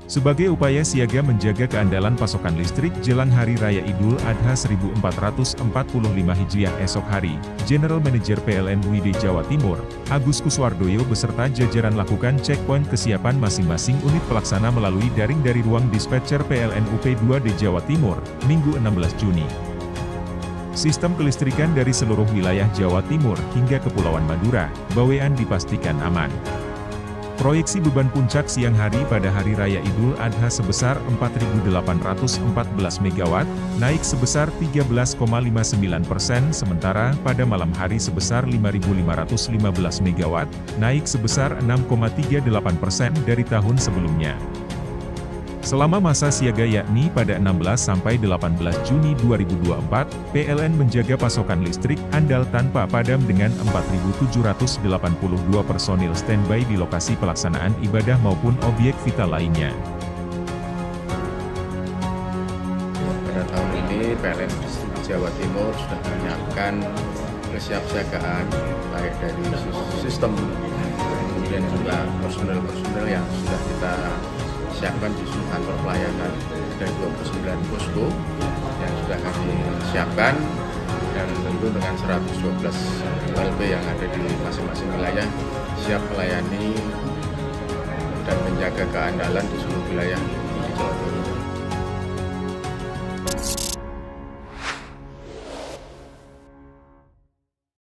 Sebagai upaya siaga menjaga keandalan pasokan listrik jelang Hari Raya Idul Adha 1445 Hijriah esok hari, General Manager PLN UID Jawa Timur, Agus Kuswardoyo beserta jajaran lakukan checkpoint kesiapan masing-masing unit pelaksana melalui daring dari ruang dispatcher PLN UP2D Jawa Timur, Minggu 16 Juni. Sistem kelistrikan dari seluruh wilayah Jawa Timur hingga Kepulauan Madura, Bawean dipastikan aman. Proyeksi beban puncak siang hari pada Hari Raya Idul Adha sebesar 4.814 MW, naik sebesar 13,59%, sementara pada malam hari sebesar 5.515 MW, naik sebesar 6,38% dari tahun sebelumnya. Selama masa siaga yakni pada 16 sampai 18 Juni 2024, PLN menjaga pasokan listrik andal tanpa padam dengan 4.782 personil standby di lokasi pelaksanaan ibadah maupun objek vital lainnya. Pada tahun ini PLN Jawa Timur sudah menyiapkan kesiapsiagaan baik dari sistem kemudian juga personel-personel yang sudah kita siapkan di seluruh kantor pelayanan dan 29 posko yang sudah kami siapkan, dan tentu dengan 112 ULB yang ada di masing-masing wilayah siap melayani dan menjaga keandalan di seluruh wilayah di Jawa Timur.